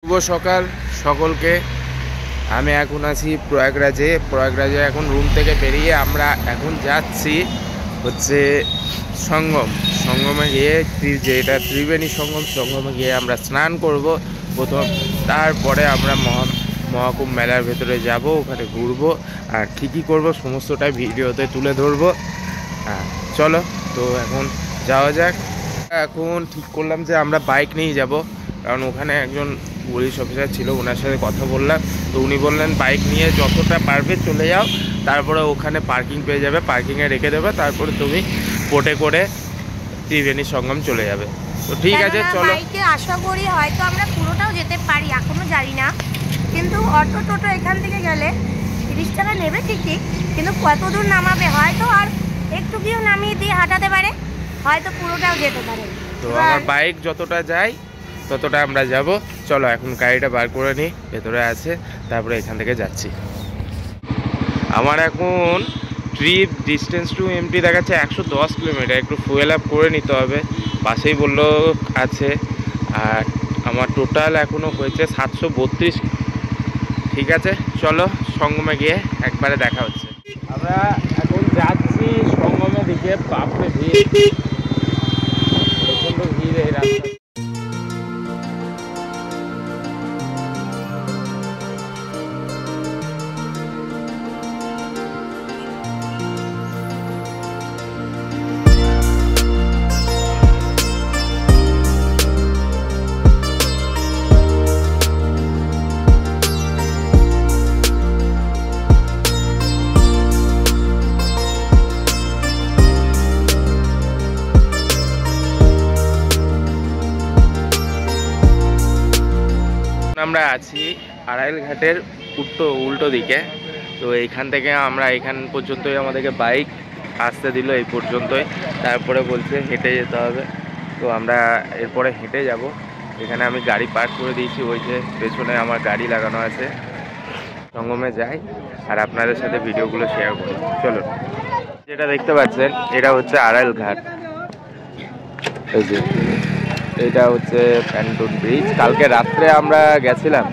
শুভ সকাল সকলকে। আমি এখন আছি প্রয়াগরাজে এখন রুম থেকে বেরিয়ে আমরা এখন যাচ্ছি হচ্ছে সঙ্গমে গিয়ে যেটা ত্রিবেণী সঙ্গমে গিয়ে আমরা স্নান করব প্রথম। তারপরে আমরা মহাকুম্ভ মেলার ভেতরে যাব, ওখানে ঘুরবো আর কী কী করবো সমস্তটাই ভিডিওতে তুলে ধরবো। চলো তো এখন যাওয়া যাক। এখন ঠিক করলাম যে আমরা বাইক নিয়ে যাব, কারণ ওখানে একজন পুলিশ অফিসার ছিল, ওনার সাথে কথা বললাম। তো উনি বললেন বাইক নিয়ে যতটা পারবে চলে যাও, তারপরে ওখানে পার্কিং পেয়ে যাবে, পার্কিংয়ে রেখে দেবে, তারপরে তুমি বোটে করে ত্রিবেণী সঙ্গম চলে যাবে। তো ঠিক আছে চলো। বাইকে আশা করি হয়তো আমরা পুরোটাও যেতে পারি, এখনো জানি না, কিন্তু অটো টোটো এখান থেকে গেলে 30 টাকা নেবে ঠিকই, কিন্তু কত দূর নামাবে হয়তো আর একটু গিয়ে নামিয়ে দিয়ে হাঁটাতে পারে, হয়তো পুরোটাও যেতে পারে। তো আমার বাইক যতটা যায় ততটা আমরা যাব। চলো এখন গাড়িটা বার করে নিই, ভেতরে আছে, তারপরে এখান থেকে যাচ্ছি। আমার এখন ট্রিপ ডিস্টেন্স টু এমপি দেখাচ্ছে 110 কিলোমিটার। একটু ফুয়েল আপ করে নিতে হবে, পাশেই বললো আছে। আর আমার টোটাল এখনও হয়েছে 732। ঠিক আছে চলো সঙ্গমে গিয়ে একবারে দেখা হচ্ছে। আমরা এখন যাচ্ছি সঙ্গমের দিকে। বাপরে ভিড়, প্রচণ্ড ভিড় এই রাস্তা। আমরা আছি আড়াইল ঘাটের উল্টো দিকে। তো এইখান থেকে আমরা এখান পর্যন্তই আমাদেরকে বাইক আসতে দিল, এই পর্যন্তই। তারপরে বলছে হেঁটে যেতে হবে। তো আমরা এরপরে হেঁটে যাব। এখানে আমি গাড়ি পার্ক করে দিয়েছি, ওই যে পেছনে আমার গাড়ি লাগানো আছে। সঙ্গমে যাই আর আপনাদের সাথে ভিডিওগুলো শেয়ার করি। চলো, যেটা দেখতে পাচ্ছেন এটা হচ্ছে আড়াইল ঘাট। এই যে এটা হচ্ছে প্যান্টুন ব্রিজ। কালকে রাত্রে আমরা গেছিলাম,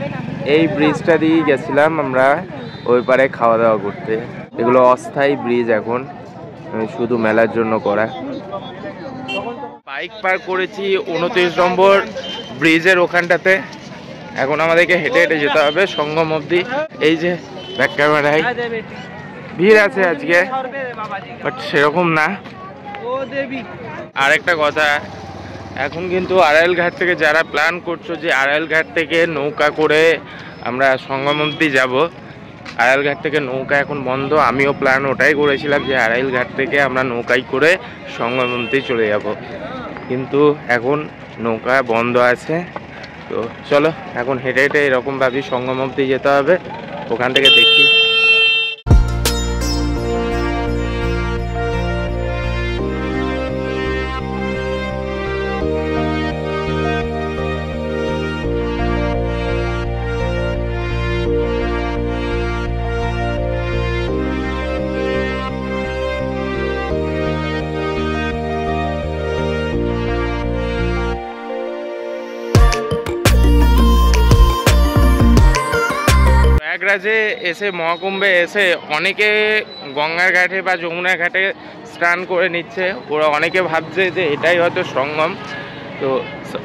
এই ব্রিজটা দিয়েই গেছিলাম আমরা ওই পারে খাওয়া দাওয়া করতে। এগুলো অস্থায়ী ব্রিজ, এখন শুধু মেলার জন্য করা। বাইক পার্ক করেছি 29 নম্বর ব্রিজের ওখানটাতে। এখন আমাদেরকে হেঁটে হেঁটে যেতে হবে সঙ্গম অবধি। এই যে ব্যাক ক্যামেরায় ভিড় আছে আজকে, বাট সেরকম না। আরেকটা কথা, এখন কিন্তু আড়াইল ঘাট থেকে যারা প্ল্যান করছো যে আড়াইল ঘাট থেকে নৌকা করে আমরা সঙ্গম অবধি যাব, আড়াইল ঘাট থেকে নৌকা এখন বন্ধ। আমিও প্ল্যান ওটাই করেছিলাম যে আড়াইল ঘাট থেকে আমরা নৌকায় করে সঙ্গম অবধি চলে যাব, কিন্তু এখন নৌকা বন্ধ আছে। তো চলো এখন হেঁটে হেঁটে এরকমভাবেই সঙ্গম অবধি যেতে হবে, ওখান থেকে দেখি। প্রয়াগরাজে এসে, মহাকুম্ভে এসে অনেকে গঙ্গার ঘাটে বা যমুনার ঘাটে স্নান করে নিচ্ছে। ওরা অনেকে ভাবছে যে এটাই হয়তো সঙ্গম। তো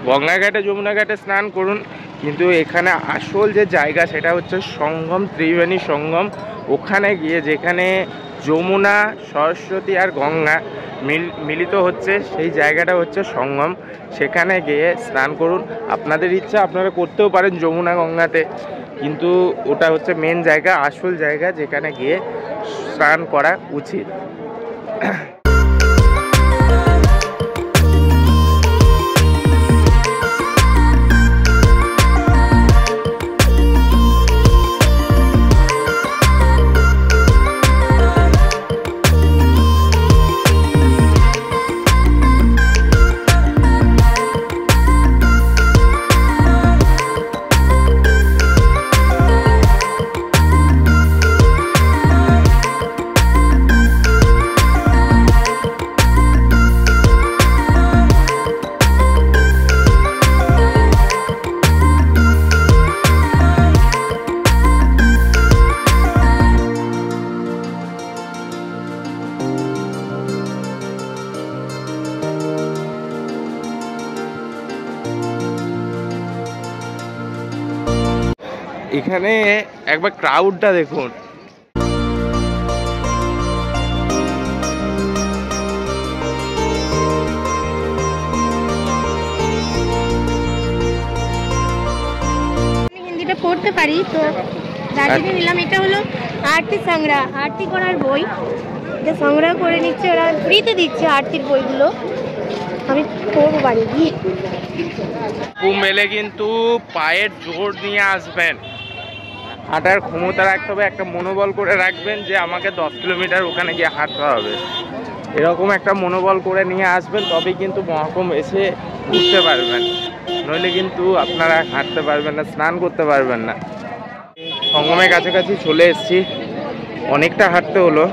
গঙ্গা ঘাটে যমুনা ঘাটে স্নান করুন, কিন্তু এখানে আসল যে জায়গা সেটা হচ্ছে সঙ্গম, ত্রিবেণী সঙ্গম। ওখানে গিয়ে যেখানে যমুনা, সরস্বতী আর গঙ্গা মিলিত হচ্ছে, সেই জায়গাটা হচ্ছে সঙ্গম। সেখানে গিয়ে স্নান করুন। আপনাদের ইচ্ছা আপনারা করতেও পারেন যমুনা গঙ্গাতে, কিন্তু ওটা হচ্ছে মেন জায়গা, আসল জায়গা, যেখানে গিয়ে স্নান করা উচিত। এখানে একবার ক্রাউডটা দেখুন। হিন্দিটা পড়তে পারি তো দার্জিলিং নিলাম। এটা হলো আরতি সংগ্রহ, আরতি করার বই। এটা সংগ্রহ করে নিচ্ছে ওরা, ফ্রিতে দিচ্ছে আরতির বইগুলো। আমি পড়বো বাড়ি গিয়ে। কুম্ভ এলে কিন্তু পায়ের জোর নিয়ে আসবেন, হাঁটার ক্ষমতা রাখতে হবে, একটা মনোবল করে রাখবেন যে আমাকে 10 কিলোমিটার ওখানে গিয়ে হাঁটতে হবে, এরকম একটা মনোবল করে নিয়ে আসবেন, তবেই কিন্তু মহাকুম্ভ এসে ঘুরতে পারবেন, নইলে কিন্তু আপনারা হাঁটতে পারবেন না, স্নান করতে পারবেন না। সঙ্গমের কাছাকাছি চলে এসেছি, অনেকটা হাঁটতে হলো,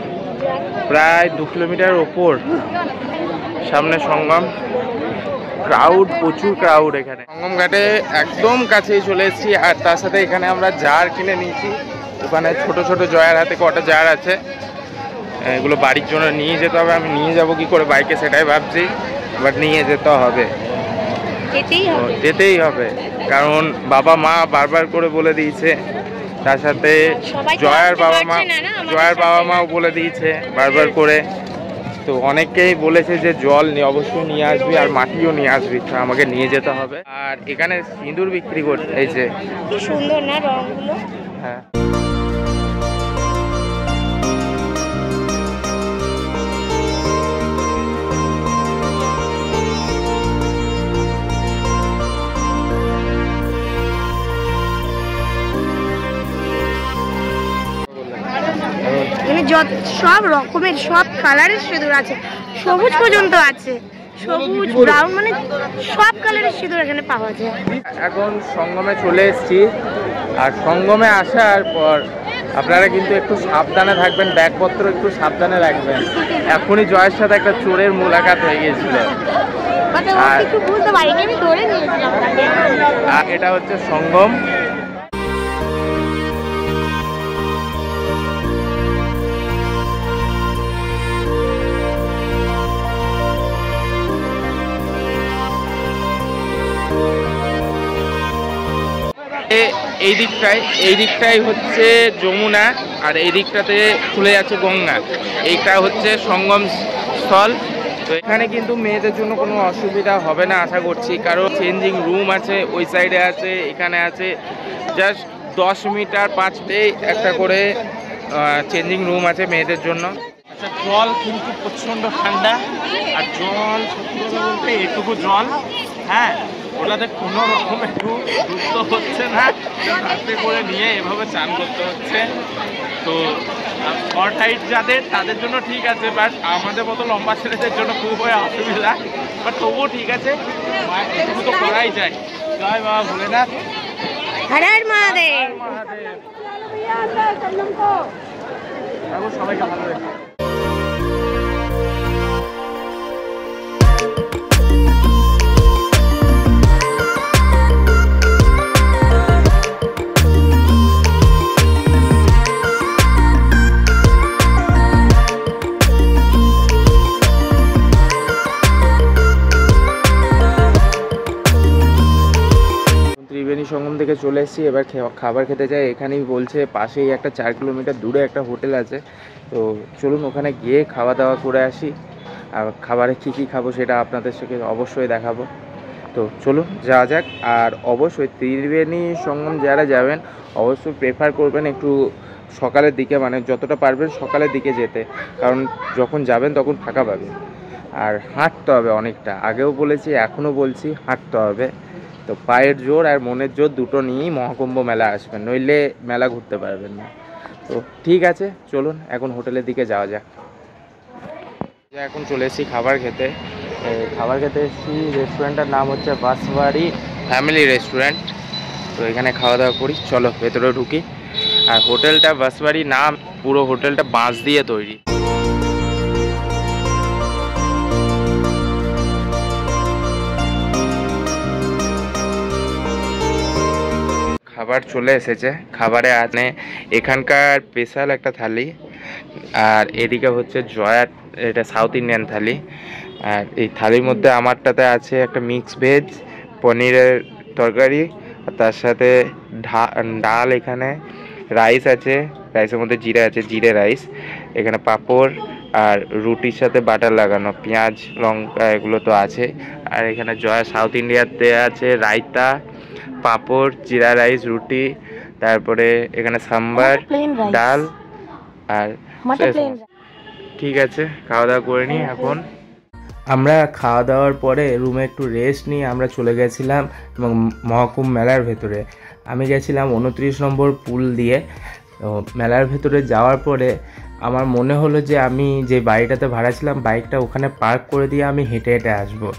প্রায় 2 কিলোমিটার ওপর। সামনে সঙ্গম, ক্রাউড, প্রচুর ক্রাউড এখানে। সঙ্গম ঘাটে একদম কাছেই চলে এসেছি, আর তার সাথে এখানে আমরা জার কিনে নিয়েছি। ওখানে ছোট ছোট জয়ার হাতে কটা জার আছে, এগুলো বাড়ির জন্য নিয়ে যেতে হবে। আমি নিয়ে যাব কি করে বাইকে সেটাই ভাবছি, বাট নিয়ে যেতে হবে, যেতেই হবে, কারণ বাবা মা বারবার করে বলে দিয়েছে, তার সাথে জয়ার বাবা মাও বলে দিয়েছে বারবার করে। তো অনেকেই বলেছে যে জল অবশ্যই নিয়ে আসবি আর মাটিও নিয়ে আসবি, তো আমাকে নিয়ে যেতে হবে। আর এখানে সিঁদুর বিক্রি করছে, এই যে কি সুন্দর না রংগুলো। হ্যাঁ, এখানে সব রকমের, সব কালারের সিঁদুর আছে, সবুজ পর্যন্ত আছে, সবুজ ব্রাউন, মানে সব কালারের সিঁদুর এখানে পাওয়া যায়। এখন সঙ্গমে চলে এসেছি, আর সঙ্গমে আসার পর আপনারা কিন্তু একটু সাবধানে থাকবেন, ব্যাগপত্র একটু সাবধানে রাখবেন। এখনই জয়ের সাথে একটা চোরের মোলাকাত হয়ে গিয়েছিল, আর এটা হচ্ছে সঙ্গম। এই দিকটাই হচ্ছে যমুনা, আর এই দিকটাতে খুলে যাচ্ছে গঙ্গা। এইটা হচ্ছে সঙ্গম স্থল। তো এখানে কিন্তু মেয়েদের জন্য কোনো অসুবিধা হবে না আশা করছি, কারণ চেঞ্জিং রুম আছে, ওই সাইডে আছে, এখানে আছে, জাস্ট 10 মিটার 5 মিনিটেই একটা করে চেঞ্জিং রুম আছে মেয়েদের জন্য। আচ্ছা, জল কিন্তু প্রচণ্ড ঠান্ডা, আর জল সত্যি কথা বলতে এটুকু জল, হ্যাঁ, ওটাতে কোনো রকম একটু যুক্ত হচ্ছে না, হাতে করে নিয়ে এভাবে চান করতে হচ্ছে। তো শর্ট হাইট যাদের, তাদের জন্য ঠিক আছে, বাট আমাদের মতো লম্বা ছেলেদের জন্য খুবই অসুবিধা, বাট তবুও ঠিক আছে, এটুকু তো করাই যায়। জয় বাবা ভোলেনাথ, হর হর মহাদেব। সবাইকে ভালো রেখে। ত্রিবেণী সঙ্গম থেকে চলে এসেছি, এবার খাবার খেতে যাই। এখানেই বলছে পাশেই একটা 4 কিলোমিটার দূরে একটা হোটেল আছে, তো চলুন ওখানে গিয়ে খাওয়া দাওয়া করে আসি। আর খাবারে কী কী খাবো সেটা আপনাদের সাথে অবশ্যই দেখাবো, তো চলুন যাওয়া যাক। আর অবশ্যই ত্রিবেণী সঙ্গম যারা যাবেন অবশ্যই প্রেফার করবেন একটু সকালের দিকে, মানে যতটা পারবেন সকালের দিকে যেতে, কারণ যখন যাবেন তখন ফাঁকা পাবেন। আর হাঁটতে হবে অনেকটা, আগেও বলেছি এখনও বলছি, হাঁটতে হবে। তো পায়ের জোর আর মনের জোর দুটো নিয়েই মহাকুম্ভ মেলা আসবেন, নইলে মেলা ঘুরতে পারবেন না। তো ঠিক আছে, চলুন এখন হোটেলের দিকে যাওয়া যাক। এখন চলে এসেছি খাবার খেতে এসেছি। রেস্টুরেন্টের নাম হচ্ছে বাসবাড়ি ফ্যামিলি রেস্টুরেন্ট। তো এখানে খাওয়া দাওয়া করি, চলো ভেতরে ঢুকি। আর হোটেলটা বাসবাড়ি নাম, পুরো হোটেলটা বাঁশ দিয়ে তৈরি। খাবার চলে এসেছে, খাবারে আছে এখানকার স্পেশাল একটা থালি, আর এদিকে হচ্ছে জয়ার, এটা সাউথ ইন্ডিয়ান থালি। আর এই থালির মধ্যে আমারটাতে আছে একটা মিক্স ভেজ পনিরের তরকারি, আর তার সাথে ডাল, এখানে রাইস আছে, রাইসের মধ্যে জিরে আছে, জিরে রাইস, এখানে পাঁপড় আর রুটির সাথে বাটার লাগানো, পেঁয়াজ লঙ্কা এগুলো তো আছে। আর এখানে জয়া সাউথ ইন্ডিয়াতে আছে রায়তা, পাঁপড়, জিরা রাইস, রুটি, তারপরে এখানে সাম্বার, ডাল আর ঠিক আছে, খাওয়া দাওয়া করে নিই। এখন আমরা খাওয়া দাওয়ার পরে রুমে একটু রেস্ট নিয়ে আমরা চলে গেছিলাম এবং মহাকুম্ভ মেলার ভেতরে। আমি গেছিলাম 29 নম্বর পুল দিয়ে। তো মেলার ভেতরে যাওয়ার পরে আমার মনে হলো যে আমি যে বাড়িটাতে ভাড়া ছিলাম বাইকটা ওখানে পার্ক করে দিয়ে আমি হেঁটে হেঁটে আসবো।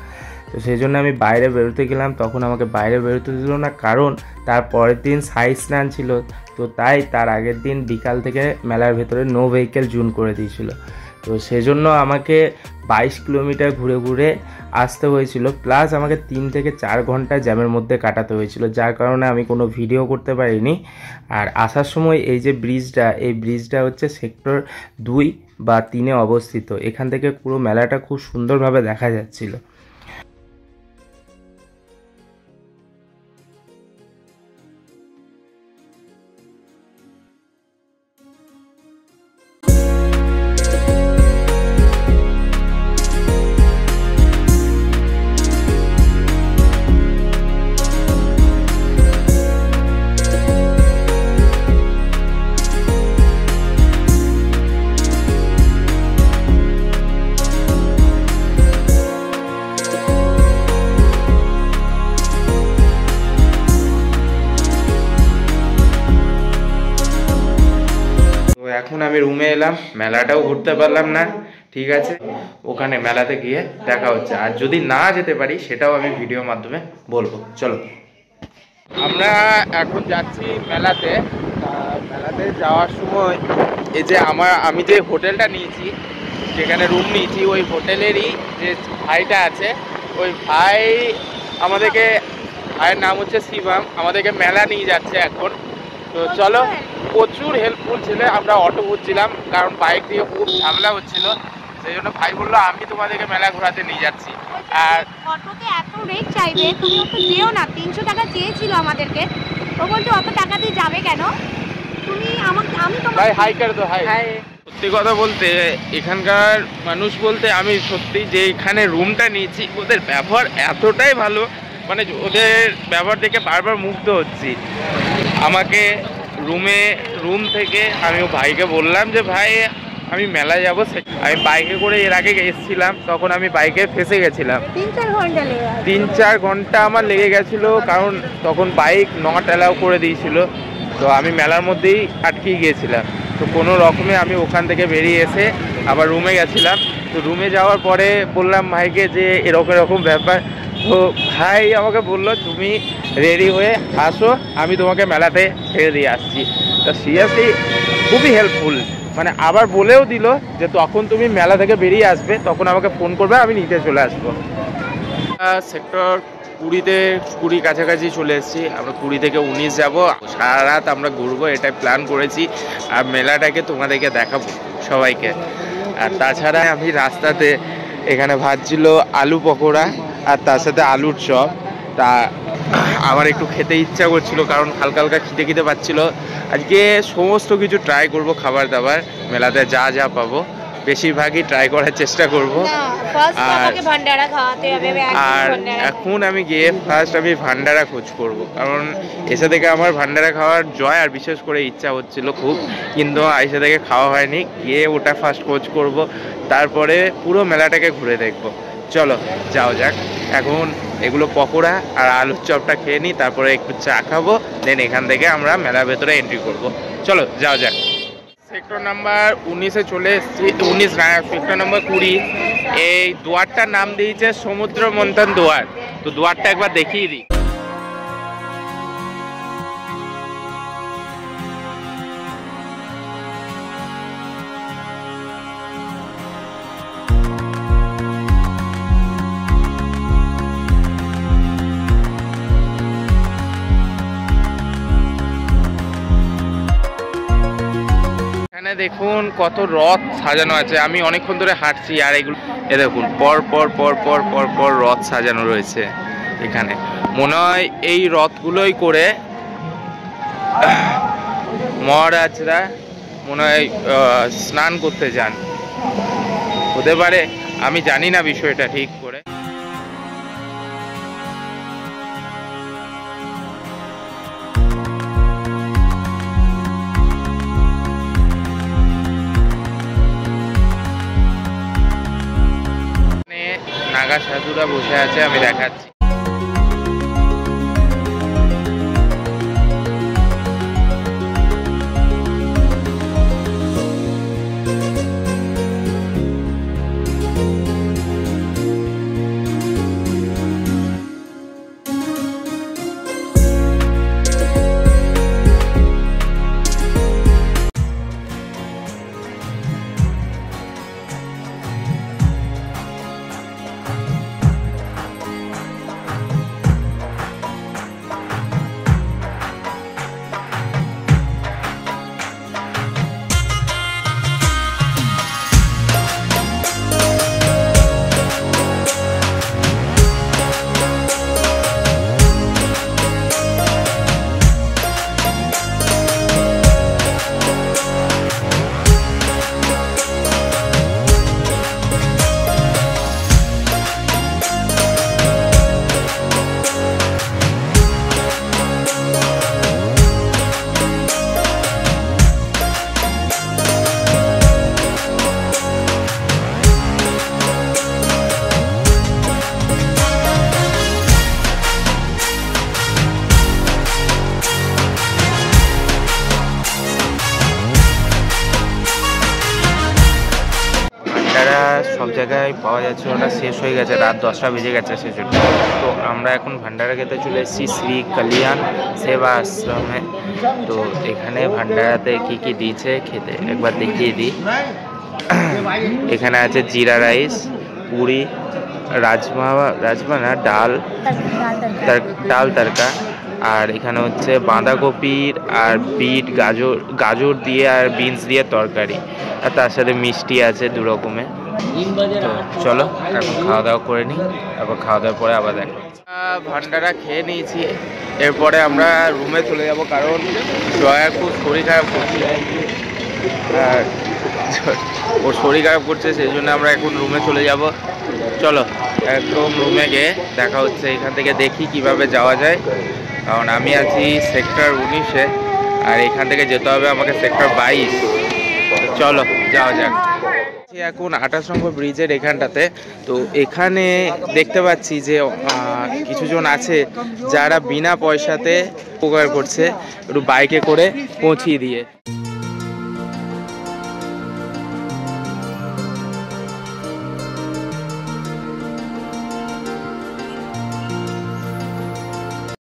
তো সেই জন্য আমি বাইরে বেরোতে গেলাম, তখন আমাকে বাইরে বেরোতে দিল না, কারণ তার পরের দিন সাই স্নান ছিল। তো তাই তার আগের দিন বিকাল থেকে মেলার ভেতরে নো ভেহিকেল জোন করে দিয়েছিল। তো সেজন্য আমাকে 22 কিলোমিটার ঘুরে ঘুরে আসতে হয়েছিল, প্লাস আমাকে 3 থেকে 4 ঘন্টা জ্যামের মধ্যে কাটাতে হয়েছিল, যার কারণে আমি কোনো ভিডিও করতে পারিনি। আর আসার সময় এই যে ব্রিজটা, এই ব্রিজটা হচ্ছে সেক্টর 2 বা 3-এ অবস্থিত। এখান থেকে পুরো মেলাটা খুব সুন্দরভাবে দেখা যাচ্ছিল। এখন আমি রুমে এলাম, মেলাটাও ঘুরতে পারলাম না, ঠিক আছে, ওখানে মেলাতে গিয়ে দেখা হচ্ছে। আর যদি না যেতে পারি সেটাও আমি ভিডিওর মাধ্যমে বলবো। চলো, আমরা এখন যাচ্ছি মেলাতে। মেলাতে যাওয়ার সময় এই যে আমি যে হোটেলটা নিয়েছি, যেখানে রুম নিয়েছি, ওই হোটেলেরই যে ভাইটা আছে, ওই ভাই আমাদেরকে, ভাইয়ের নাম হচ্ছে শিবম, আমাদেরকে মেলা নিয়ে যাচ্ছে এখন। তো চলো, প্রচুর হেল্পফুল ছিল। আমরা অটো খুঁজছিলাম কারণ বাইক দিয়ে খুব ঝামেলা হচ্ছিল, সেই জন্য ভাই বললো আমি তোমাদেরকে মেলা ঘোরাতে নিয়ে যাচ্ছি। আর অটোতে এত রেট চাইবে, তুমি তো যেও না। 300 টাকা চেয়েছিল আমাদেরকে, ও বলছে অত টাকা দিয়ে যাবে কেন তুমি, আমি তো ভাই হাই করে দো, হাই। সত্যি কথা বলতে এখানকার মানুষ বলতে, আমি সত্যি যে এখানে রুমটা নিয়েছি ওদের ব্যবহার এতটাই ভালো, মানে ওদের ব্যবহার দেখে বারবার মুগ্ধ হচ্ছি। আমাকে রুম থেকে আমি ভাইকে বললাম যে ভাই আমি মেলায় যাবো, আমি বাইকে করে এর আগে এসেছিলাম, তখন আমি বাইকে ফেসে গেছিলাম, 3-4 ঘন্টা আমার লেগে গেছিল, কারণ তখন বাইক নট অ্যালাউ করে দিয়েছিল। তো আমি মেলার মধ্যেই আটকে গিয়েছিলাম। তো কোনো রকমে আমি ওখান থেকে বেরিয়ে এসে আবার রুমে গেছিলাম। তো রুমে যাওয়ার পরে বললাম ভাইকে যে এরকম এরকম ব্যাপার। তো ভাই আমাকে বললো তুমি রেডি হয়ে আসো, আমি তোমাকে মেলাতে ছেড়ে দিয়ে আসছি। তা সিরিয়াসলি খুবই হেল্পফুল, মানে আবার বলেও দিল যে তখন তুমি মেলা থেকে বেরিয়ে আসবে তখন আমাকে ফোন করবে, আমি নিতে চলে আসবো। সেক্টর 20 কাছাকাছি চলে এসেছি। আমরা 20 থেকে 19 যাবো, সারা রাত আমরা ঘুরবো এটাই প্ল্যান করেছি, আর মেলাটাকে তোমাদেরকে দেখাবো সবাইকে। আর তাছাড়া আমি রাস্তাতে এখানে ভাজছিল আলু পকোড়া আর তার সাথে আলুর চপ। তা আমার একটু খেতে ইচ্ছা করছিল, কারণ হালকা হালকা খিদে পাচ্ছিল। আজকে সমস্ত কিছু ট্রাই করব, খাবার দাবার মেলাতে যা যা পাবো বেশিরভাগই ট্রাই করার চেষ্টা করব। আর এখন আমি গিয়ে ফার্স্ট আমি ভান্ডারা খোঁজ করব, কারণ এসে থেকে আমার ভান্ডারা খাওয়ার জয় আর বিশেষ করে ইচ্ছা হচ্ছিল খুব, কিন্তু এসে থেকে খাওয়া হয়নি। গিয়ে ওটা ফার্স্ট খোঁজ করব, তারপরে পুরো মেলাটাকে ঘুরে দেখব। চলো যাও যাক। এখন এগুলো পকোড়া আর আলুর চপটা খেয়ে নিই, তারপরে একটু চা খাবো, দেন এখান থেকে আমরা মেলার ভেতরে এন্ট্রি করব। চলো যাও যাক। সেক্টর নাম্বার 19-এ চলে এসেছি, 19 না, সেক্টর নাম্বার 20। এই দুয়ারটার নাম দিয়েছে সমুদ্র মন্থন দুয়ার। তো দুয়ারটা একবার দেখিয়ে দিই। দেখুন কত রথ সাজানো আছে, আমি অনেকক্ষণ ধরে হাঁটছি, আর এগুলো দেখুন পর পর পর পর পর পর রথ সাজানো রয়েছে। এখানে মনে হয় এই রথগুলোই করে মহারাজরা মনে হয় স্নান করতে যান, হতে পারে, আমি জানি না বিষয়টা ঠিক করে। নাগা সাধুরা বসে আছে, আমি দেখাচ্ছি। সব জায়গায় পাওয়া যাচ্ছে, ওটা শেষ হয়ে গেছে, রাত 10টা বেজে গেছে সেজন্য। তো আমরা এখন ভান্ডারা খেতে চলে এসেছি শ্রী কল্যাণ সেবা আশ্রমে। তো এখানে ভান্ডারাতে কি কি দিয়েছে খেতে একবার দেখিয়ে দিই। এখানে আছে জিরা রাইস, পুরি, রাজমা না ডাল তড়কা, আর এখানে হচ্ছে বাঁধাকপির আর বিট গাজর দিয়ে আর বিনস দিয়ে তরকারি, আর তার সাথে মিষ্টি আছে 2 রকমের। তো চলো এখন খাওয়া দাওয়া করে নিই, তারপর খাওয়া দাওয়ার পরে আবার দেখা। ভান্ডারা খেয়ে নিয়েছি, এরপরে আমরা রুমে চলে যাব, কারণ জয়ার খুব শরীর খারাপ করছে, আর ওর শরীর খারাপ করছে, সেই জন্য আমরা এখন রুমে চলে যাব। চলো একদম রুমে গিয়ে দেখা হচ্ছে। এখান থেকে দেখি কিভাবে যাওয়া যায়, কারণ আমি আছি সেক্টর 19-এ, আর এখান থেকে যেতে হবে আমাকে সেক্টর 22। চলো যাওয়া যাক। এখন 28 নম্বর ব্রিজের এখানটাতে। তো এখানে দেখতে পাচ্ছি যে কিছুজন আছে যারা বিনা পয়সাতে উপকার করছে, একটু বাইকে করে পৌঁছিয়ে দিয়ে।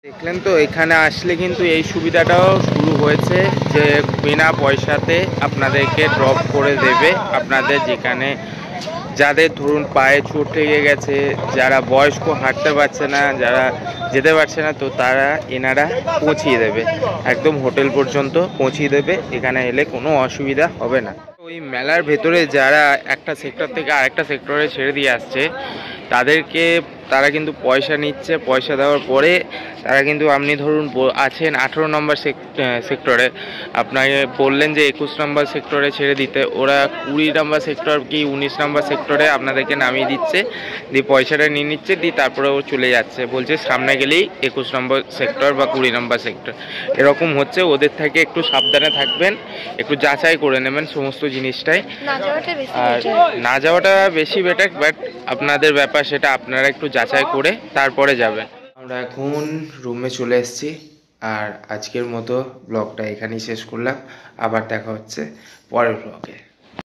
দেখলেন তো, এখানে আসলে কিন্তু এই সুবিধাটাও শুরু হয়েছে যে বিনা পয়সাতে আপনাদেরকে ড্রপ করে দেবে আপনাদের যেখানে, যাদের ধরুন পায়ে চোট লেগে গেছে, যারা বয়স্ক হাঁটতে পারছে না, যারা যেতে পারছে না, তো তারা এনারা পৌঁছিয়ে দেবে, একদম হোটেল পর্যন্ত পৌঁছিয়ে দেবে। এখানে এলে কোনো অসুবিধা হবে না। ওই মেলার ভেতরে যারা একটা সেক্টর থেকে আরেকটা সেক্টরে ছেড়ে দিয়ে আসছে, তারা কিন্তু পয়সা নিচ্ছে। পয়সা দেওয়ার পরে তারা কিন্তু, আপনি ধরুন আছেন 18 নম্বর সেক্টরে, আপনাকে বললেন যে 21 নম্বর সেক্টরে ছেড়ে দিতে, ওরা 20 নম্বর সেক্টর কি 19 নম্বর সেক্টরে আপনাদেরকে নামিয়ে দিচ্ছে, দিয়ে পয়সাটা নিয়ে নিচ্ছে, দিয়ে তারপরে ও চলে যাচ্ছে, বলছে সামনে গেলেই 21 নম্বর সেক্টর বা 20 নম্বর সেক্টর। এরকম হচ্ছে, ওদের থেকে একটু সাবধানে থাকবেন, একটু যাচাই করে নেবেন সমস্ত জিনিসটাই। আর না যাওয়াটা বেশি বেটার, বাট আপনাদের ব্যাপার, সেটা আপনারা একটু যাচাই করে তারপরে যাবেন। আমরা এখন রুমে চলে এসেছি, আর আজকের মতো ব্লগটা এখানেই শেষ করলাম। আবার দেখা হচ্ছে পরের ব্লগে।